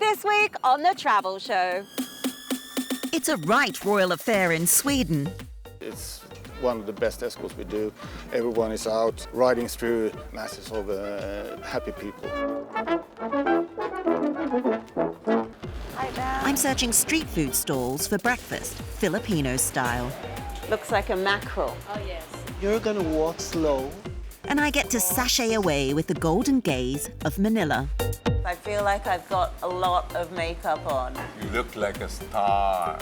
This week on The Travel Show. It's a right royal affair in Sweden. It's one of the best escorts we do. Everyone is out riding through masses of happy people. Hi there. I'm searching street food stalls for breakfast, Filipino style. Looks like a mackerel. Oh, yes. You're gonna walk slow. And I get to sashay away with the golden gaze of Manila. I feel like I've got a lot of makeup on. You look like a star.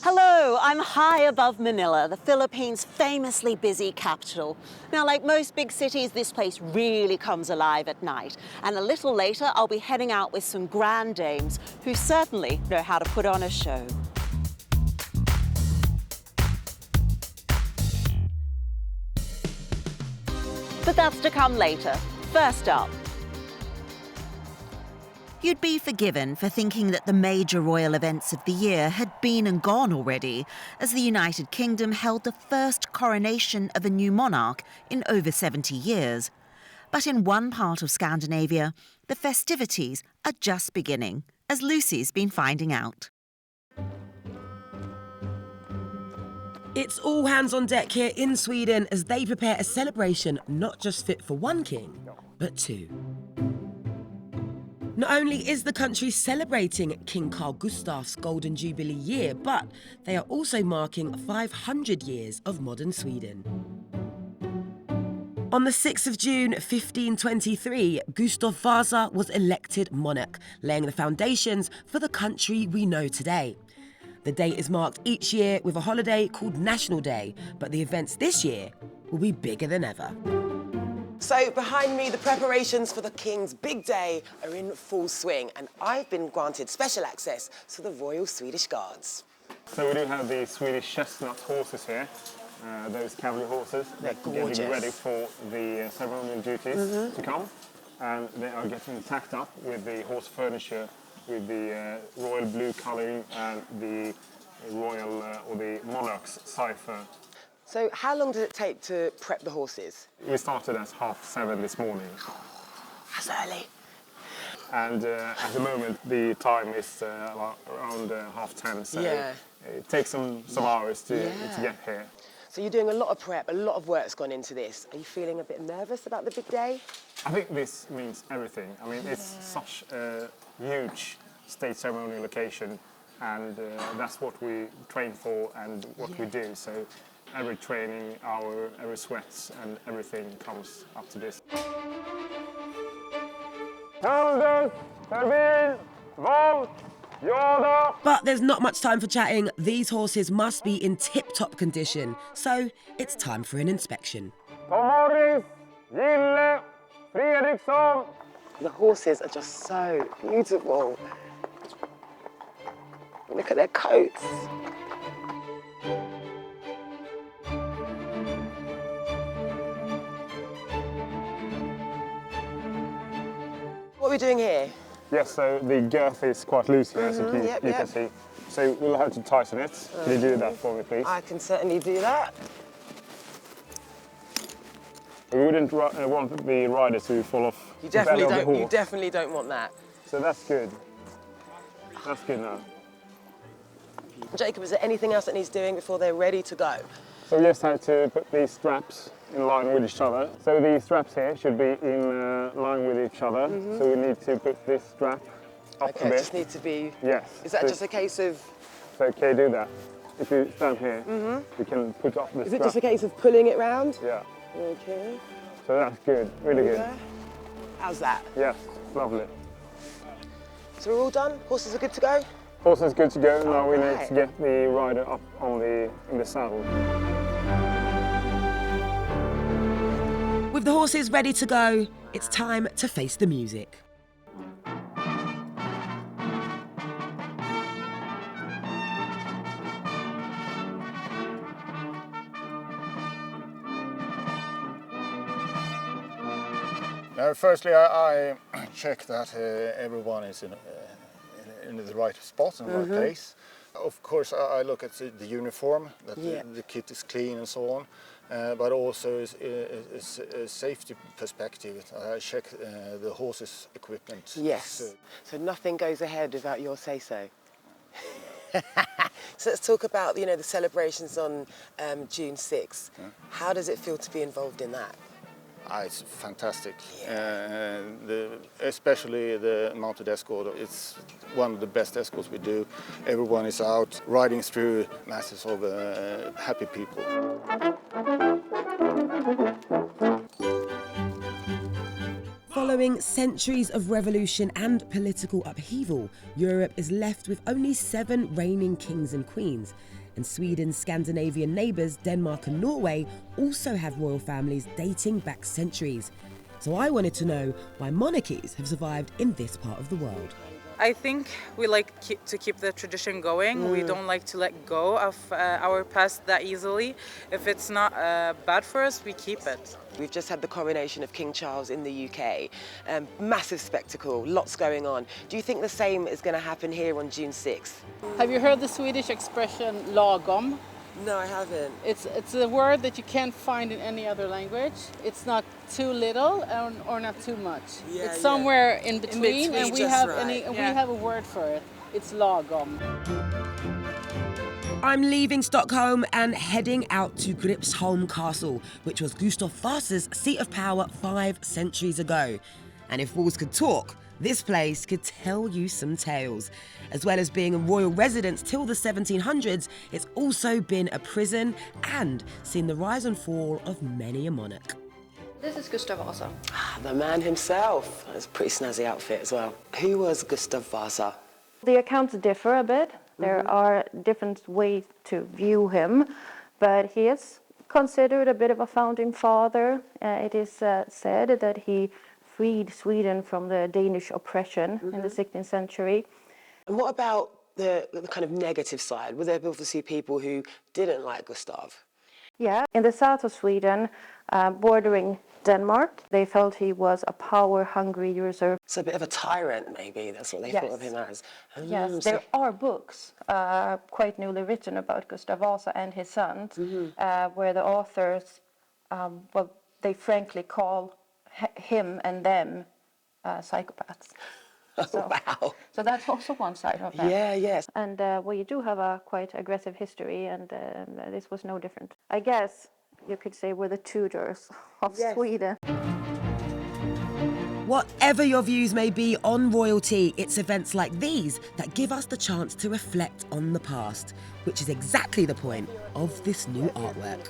Hello, I'm high above Manila, the Philippines' famously busy capital. Now, like most big cities, this place really comes alive at night. And a little later, I'll be heading out with some grand dames who certainly know how to put on a show. But that's to come later. First up, You'd be forgiven for thinking that the major royal events of the year had been and gone already, as the United Kingdom held the first coronation of a new monarch in over 70 years. But in one part of Scandinavia, the festivities are just beginning, as Lucy's been finding out. It's all hands on deck here in Sweden as they prepare a celebration not just fit for one king, but two. Not only is the country celebrating King Carl Gustaf's Golden Jubilee year, but they are also marking 500 years of modern Sweden. On the 6th of June 1523, Gustav Vasa was elected monarch, laying the foundations for the country we know today. The day is marked each year with a holiday called National Day, but the events this year will be bigger than ever. So behind me, the preparations for the King's big day are in full swing, and I've been granted special access to the Royal Swedish Guards. So we do have the Swedish chestnut horses here, those cavalry horses. They're Getting gorgeous. ready for the ceremonial duties to come. And they are getting tacked up with the horse furniture, with the royal blue colouring and the royal or the monarch's cipher. So how long did it take to prep the horses? We started at 7:30 this morning. That's early. And at the moment, the time is around 10:30, so Yeah. it takes some hours to get here. So you're doing a lot of prep, a lot of work's gone into this. Are you feeling a bit nervous about the big day? I think this means everything. I mean, it's such a huge state ceremonial occasion, and that's what we train for and what we do. So every training hour, every sweat, and everything comes up to this. But there's not much time for chatting. These horses must be in tip-top condition, so it's time for an inspection. The horses are just so beautiful. Look at their coats. What are we doing here? Yes, so the girth is quite loose here, as you can see. So we'll have to tighten it. Can you do that for me, please? I can certainly do that. We wouldn't want the rider to fall off You the belly definitely of the don't. horse. You definitely don't want that. So that's good. That's good now. Jacob, is there anything else that needs doing before they're ready to go? So we just have to put these straps in line with each other. So the straps here should be in line with each other. So we need to put this strap up a Okay, bit. just need to be. Yes. Is that so, just a case of? So can you do that? If you stand here, we can put up the Is strap. it just a case of pulling it round? Yeah. Okay. So that's good, really good. There. How's that? Yes, lovely. So we're all done? Horses are good to go? Horse is good to go. Now we need Alright. to get the rider up on in the saddle. With the horses ready to go, it's time to face the music. Now, firstly, I check that everyone is in the right spot, in the right place. Of course, I look at the uniform, that the kit is clean and so on, but also is a safety perspective. I check the horses' equipment. Yes. So nothing goes ahead without your say-so. So let's talk about, you know, the celebrations on June 6th. How does it feel to be involved in that? It's fantastic, especially the mounted escort. It's one of the best escorts we do. Everyone is out riding through masses of happy people. Following centuries of revolution and political upheaval, Europe is left with only 7 reigning kings and queens. And Sweden's Scandinavian neighbours, Denmark and Norway, also have royal families dating back centuries. So I wanted to know why monarchies have survived in this part of the world. I think we like to keep the tradition going. We don't like to let go of our past that easily. If it's not bad for us, we keep it. We've just had the coronation of King Charles in the UK. Massive spectacle, lots going on. Do you think the same is going to happen here on June 6th? Have you heard the Swedish expression lagom? No, I haven't. It's a word that you can't find in any other language. It's not too little or not too much. It's somewhere in between, and we have we have a word for it. It's lagom. I'm leaving Stockholm and heading out to Gripsholm Castle, which was Gustav Vasa's seat of power 5 centuries ago. And if walls could talk, this place could tell you some tales. As well as being a royal residence till the 1700s, it's also been a prison and seen the rise and fall of many a monarch. This is Gustav Vasa. The man himself. That's a pretty snazzy outfit as well. Who was Gustav Vasa? The accounts differ a bit. There are different ways to view him, but he is considered a bit of a founding father. It is said that he freed Sweden from the Danish oppression in the 16th century. And what about the kind of negative side? Were there obviously people who didn't like Gustav? Yeah, in the south of Sweden, bordering Denmark, they felt he was a power-hungry usurper. So a bit of a tyrant, maybe. That's what they thought of him as. Yes, there are books quite newly written about Gustav Vasa and his sons, where the authors, they frankly call him and them psychopaths. So, wow. So that's also one side of that. Yeah, yes. And we do have a quite aggressive history, and this was no different. I guess you could say we're the Tudors of Sweden. Whatever your views may be on royalty, it's events like these that give us the chance to reflect on the past, which is exactly the point of this new artwork.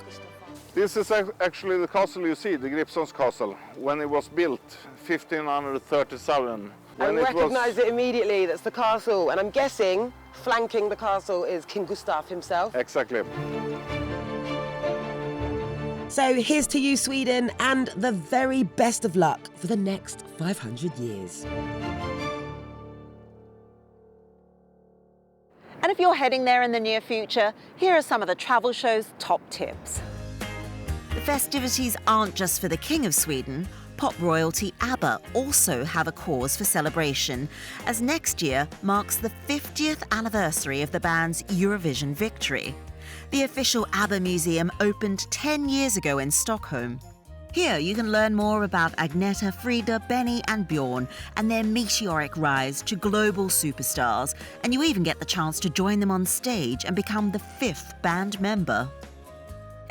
This is actually the castle you see, the Gripsholms castle, when it was built, 1537. I recognise it immediately, that's the castle. And I'm guessing flanking the castle is King Gustav himself. Exactly. So here's to you, Sweden, and the very best of luck for the next 500 years. And if you're heading there in the near future, here are some of the travel show's top tips. The festivities aren't just for the King of Sweden. Pop royalty ABBA also have a cause for celebration, as next year marks the 50th anniversary of the band's Eurovision victory. The official ABBA Museum opened 10 years ago in Stockholm. Here you can learn more about Agneta, Frida, Benny and Bjorn and their meteoric rise to global superstars, and you even get the chance to join them on stage and become the 5th band member.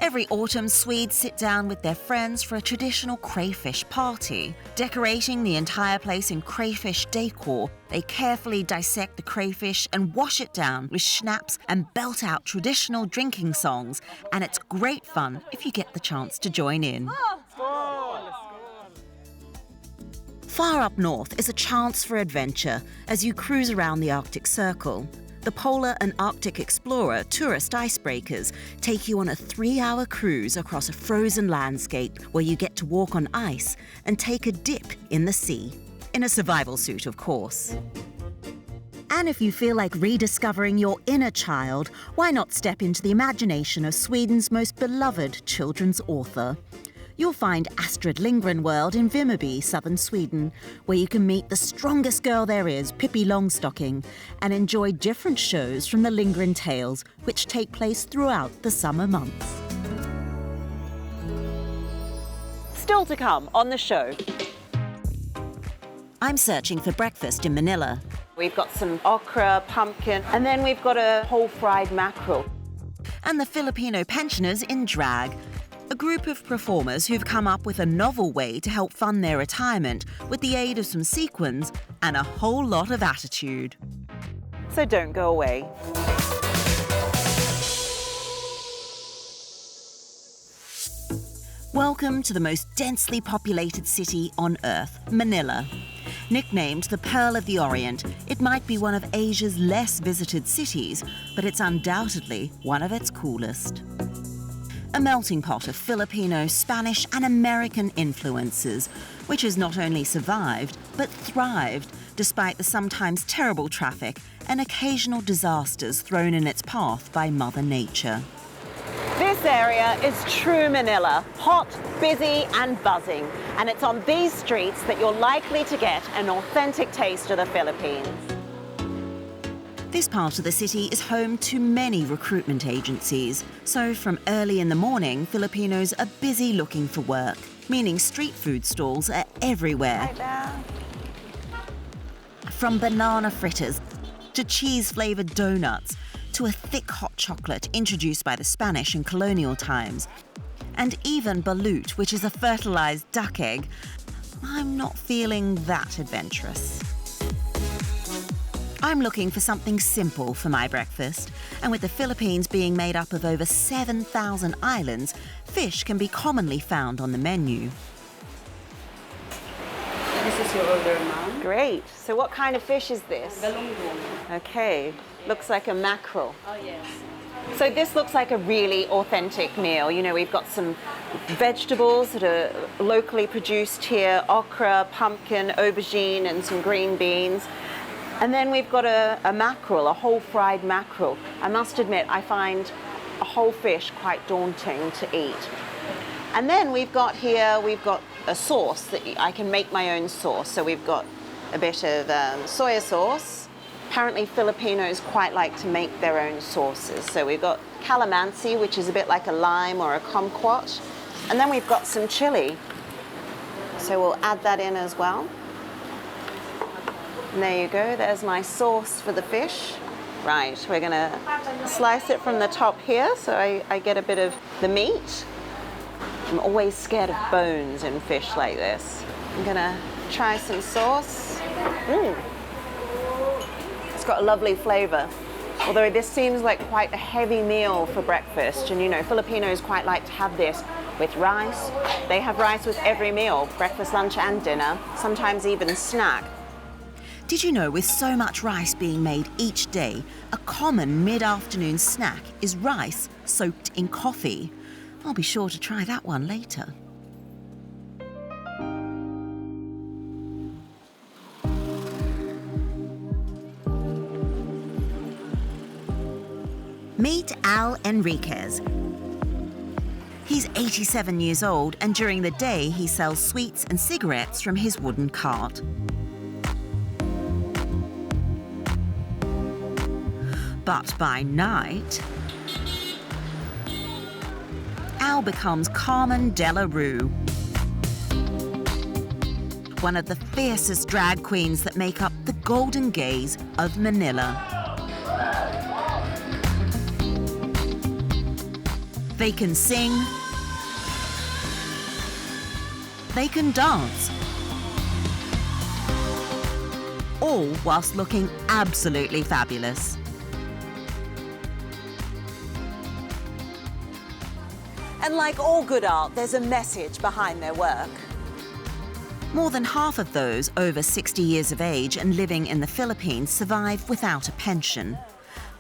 Every autumn, Swedes sit down with their friends for a traditional crayfish party. Decorating the entire place in crayfish decor, they carefully dissect the crayfish and wash it down with schnapps and belt out traditional drinking songs. And it's great fun if you get the chance to join in. Far up north is a chance for adventure as you cruise around the Arctic Circle. The Polar and Arctic Explorer tourist icebreakers take you on a 3-hour cruise across a frozen landscape where you get to walk on ice and take a dip in the sea. In a survival suit, of course. And if you feel like rediscovering your inner child, why not step into the imagination of Sweden's most beloved children's author? You'll find Astrid Lindgren World in Vimmerby, southern Sweden, where you can meet the strongest girl there is, Pippi Longstocking, and enjoy different shows from the Lindgren Tales, which take place throughout the summer months. Still to come on the show. I'm searching for breakfast in Manila. We've got some okra, pumpkin, and then we've got a whole fried mackerel. And the Filipino pensioners in drag, a group of performers who've come up with a novel way to help fund their retirement with the aid of some sequins and a whole lot of attitude. So don't go away. Welcome to the most densely populated city on Earth, Manila. Nicknamed the Pearl of the Orient, it might be one of Asia's less visited cities, but it's undoubtedly one of its coolest. A melting pot of Filipino, Spanish and American influences, which has not only survived, but thrived despite the sometimes terrible traffic and occasional disasters thrown in its path by Mother Nature. This area is true Manila, hot, busy and buzzing. And it's on these streets that you're likely to get an authentic taste of the Philippines. This part of the city is home to many recruitment agencies, so from early in the morning, Filipinos are busy looking for work, meaning street food stalls are everywhere. Right there. From banana fritters to cheese-flavoured donuts to a thick hot chocolate introduced by the Spanish in colonial times, and even balut, which is a fertilised duck egg. I'm not feeling that adventurous. I'm looking for something simple for my breakfast, and with the Philippines being made up of over 7,000 islands, fish can be commonly found on the menu. This is your order, ma'am. Great. So what kind of fish is this? Galunggong. Okay. Looks like a mackerel. Oh, yes. So this looks like a really authentic meal. You know, we've got some vegetables that are locally produced here, okra, pumpkin, aubergine, and some green beans. And then we've got a mackerel, a whole fried mackerel. I must admit, I find a whole fish quite daunting to eat. And then we've got a sauce that I can make my own sauce. So we've got a bit of soya sauce. Apparently Filipinos quite like to make their own sauces. So we've got calamansi, which is a bit like a lime or a kumquat. And then we've got some chili. So we'll add that in as well. And there you go, there's my sauce for the fish. Right, we're gonna slice it from the top here so I get a bit of the meat. I'm always scared of bones in fish like this. I'm gonna try some sauce. It's got a lovely flavor. Although this seems like quite a heavy meal for breakfast. And you know, Filipinos quite like to have this with rice. They have rice with every meal, breakfast, lunch and dinner, sometimes even snack. Did you know with so much rice being made each day, a common mid-afternoon snack is rice soaked in coffee? I'll be sure to try that one later. Meet Al Enriquez. He's 87 years old, and during the day he sells sweets and cigarettes from his wooden cart. But by night, Al becomes Carmen de la Rue, one of the fiercest drag queens that make up the golden gaze of Manila. They can sing, they can dance, all whilst looking absolutely fabulous. And like all good art, there's a message behind their work. More than half of those over 60 years of age and living in the Philippines survive without a pension.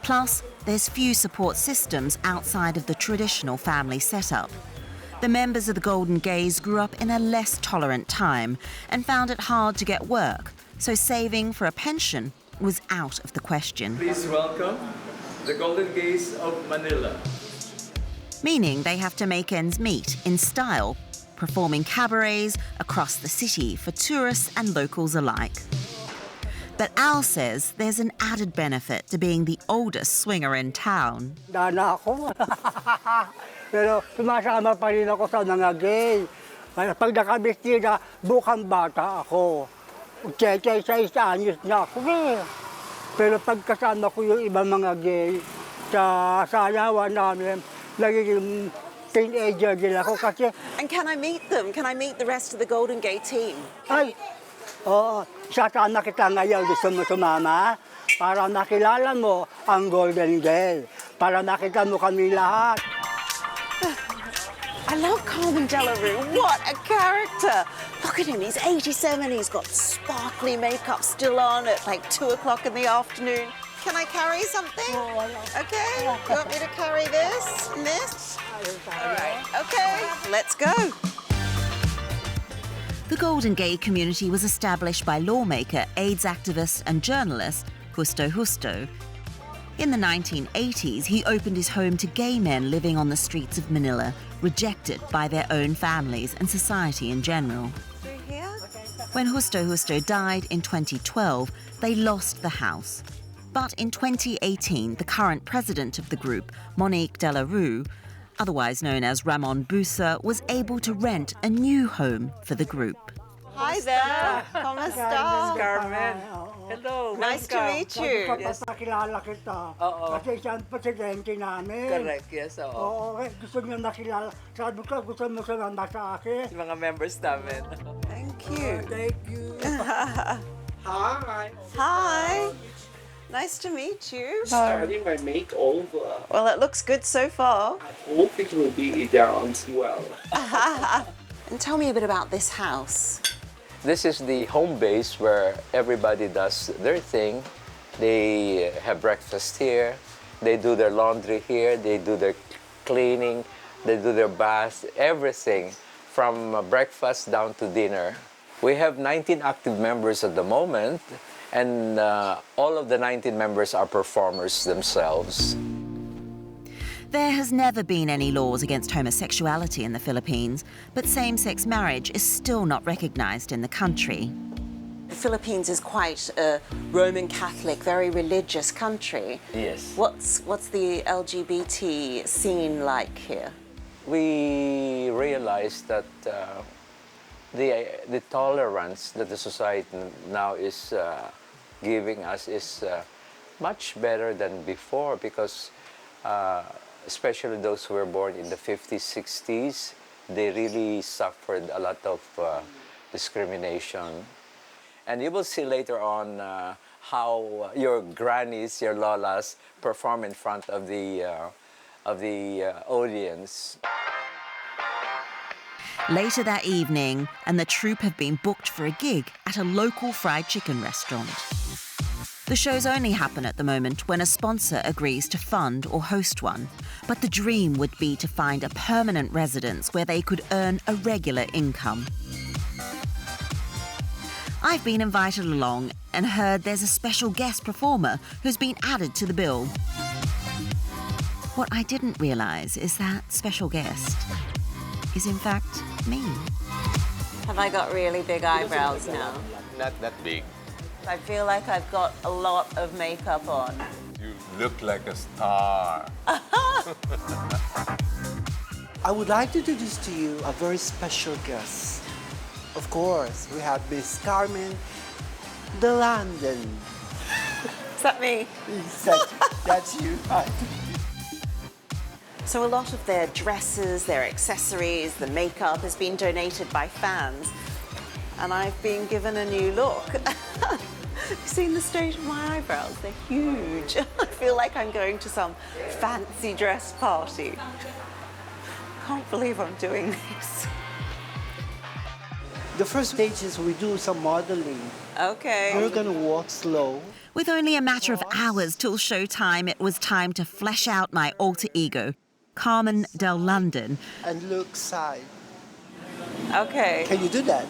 Plus, there's few support systems outside of the traditional family setup. The members of the Golden Gaze grew up in a less tolerant time and found it hard to get work, so saving for a pension was out of the question. Please welcome the Golden Gaze of Manila. Meaning they have to make ends meet in style, performing cabarets across the city for tourists and locals alike. But Al says there's an added benefit to being the oldest swinger in town. Dana ako. Pero sumasama pa rin ako sa mga gay. Kaya pag nakabestida, bukang bata ako. Cheche, 6 anyos na ako eh. Pero pagkasama ko yung ibang mga gay, sa sayawan namin, nagiging teenager din ako kasi... And can I meet them? Can I meet the rest of the Golden Gate team? Ay, oo, sasama kita ngayon. Gusto mo sumama? Para makilala mo ang Golden Gate. Para makita mo kami lahat. I love Carmen Delarue. What a character! Look at him, he's 87, he's got sparkly makeup still on at like 2 o'clock in the afternoon. Can I carry something? Okay, you want me to carry this and this? All right, okay, let's go. The Golden Gate community was established by lawmaker, AIDS activist and journalist Justo Justo. In the 1980s, he opened his home to gay men living on the streets of Manila, rejected by their own families and society in general. When Justo Justo died in 2012, they lost the house. But in 2018, the current president of the group, Monique Delarue, otherwise known as Ramon Busa, was able to rent a new home for the group. Hi there, ¿cómo estás? Carmen. Hello. Nice to meet you. Papakilala kita. Kasi siya ang presidente namin. Correct, yes. Oo, gusto niyo nakilala. Sabi ko, gusto mo sumama sa akin. Mga members namin. Thank you. Thank you. Hi. Hi. Nice to meet you. Starting my makeover. Well, it looks good so far. I hope it will be down as well. And tell me a bit about this house. This is the home base where everybody does their thing. They have breakfast here, they do their laundry here, they do their cleaning, they do their bath, everything from breakfast down to dinner. We have 19 active members at the moment, and all of the 19 members are performers themselves. There has never been any laws against homosexuality in the Philippines, but same-sex marriage is still not recognized in the country. The Philippines is quite a Roman Catholic, very religious country. Yes. What's the LGBT scene like here? We realized that the tolerance that the society now is giving us is much better than before, because especially those who were born in the 50s, 60s, they really suffered a lot of discrimination. And you will see later on how your grannies, your lolas, perform in front of the audience. Later that evening, and the troupe have been booked for a gig at a local fried chicken restaurant. The shows only happen at the moment when a sponsor agrees to fund or host one, but the dream would be to find a permanent residence where they could earn a regular income. I've been invited along and heard there's a special guest performer who's been added to the bill. What I didn't realise is that special guest is in fact me. Have I got really big eyebrows now? Not that big. I feel like I've got a lot of makeup on. You look like a star. I would like to introduce to you a very special guest. Of course, we have Miss Carmen de London. Is that me? That's you. So a lot of their dresses, their accessories, the makeup has been donated by fans. And I've been given a new look. You've seen the state of my eyebrows? They're huge. I feel like I'm going to some fancy dress party. Can't believe I'm doing this. The first stage is we do some modeling. Okay. We're gonna walk slow. With only a matter of hours till showtime, it was time to flesh out my alter ego, Carmen del London. And look side. Okay. Can you do that?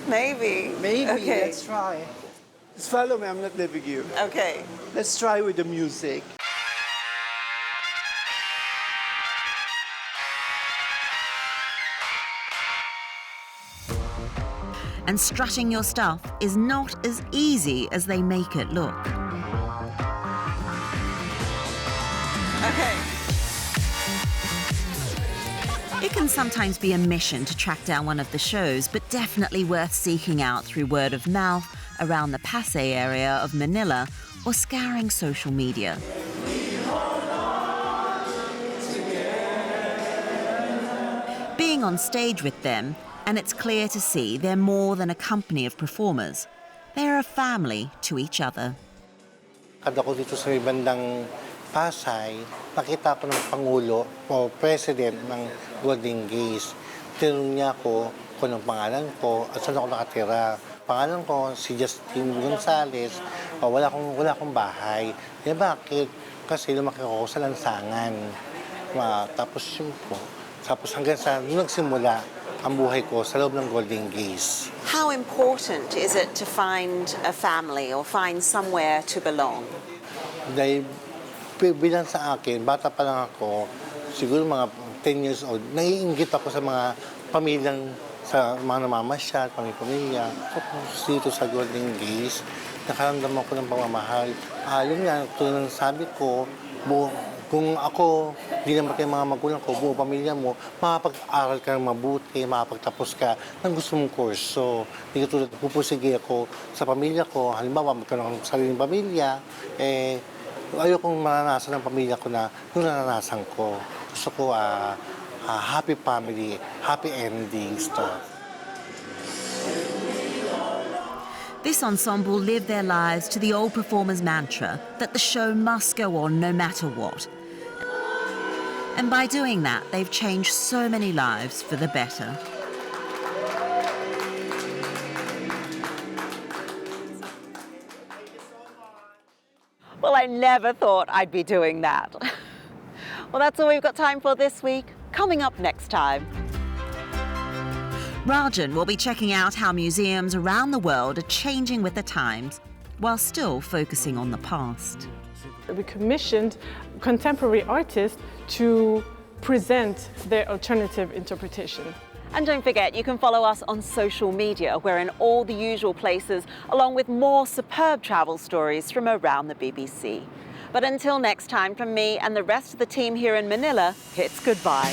Maybe. Maybe, Okay. let's try. Just follow me, I'm not leaving you. Okay. Let's try with the music. and strutting your stuff is not as easy as they make it look. Okay. It can sometimes be a mission to track down one of the shows, but definitely worth seeking out through word of mouth around the Pasay area of Manila or scouring social media. Being on stage with them, and it's clear to see they're more than a company of performers. They're a family to each other. Kada ko dito sa may bandang Pasay, nakita ko ng Pangulo o President ng Golden Gates. Tinanong niya ako kung anong pangalan ko at saan ako nakatira. Pangalan ko si Justin Gonzales, wala akong bahay. Eh bakit? Kasi lumaki ako sa lansangan. Tapos yun po. Tapos hanggang sa nagsimula ang buhay ko sa loob ng Golden Gates. How important is it to find a family or find somewhere to belong? Dahil bilang sa akin, bata pa lang ako, siguro mga 10 years old, naiinggit ako sa mga pamilyang, sa mga namamasyal, pamilya. Dito sa Golden Gates, nakaramdam ako ng pamamahal. Yun nga, tulad ng sabi ko, kung ako, hindi naman kayo mga magulang ko, buong pamilya mo, makapag-aral ka ng mabuti, makapagtapos ka ng gusto mong kurso. Hindi ka tulad, pupusige ako sa pamilya ko. Halimbawa, magkaroon ako ng sariling pamilya, ayokong maranasan ng pamilya ko na yung naranasan ko. Gusto ko happy family, happy ending stuff. This ensemble live their lives to the old performers' mantra that the show must go on no matter what. And by doing that, they've changed so many lives for the better. Well, I never thought I'd be doing that. Well, that's all we've got time for this week. Coming up next time. Rajan will be checking out how museums around the world are changing with the times while still focusing on the past. We commissioned contemporary artists to present their alternative interpretation. And don't forget, you can follow us on social media. We're in all the usual places, along with more superb travel stories from around the BBC. But until next time, from me and the rest of the team here in Manila, it's goodbye.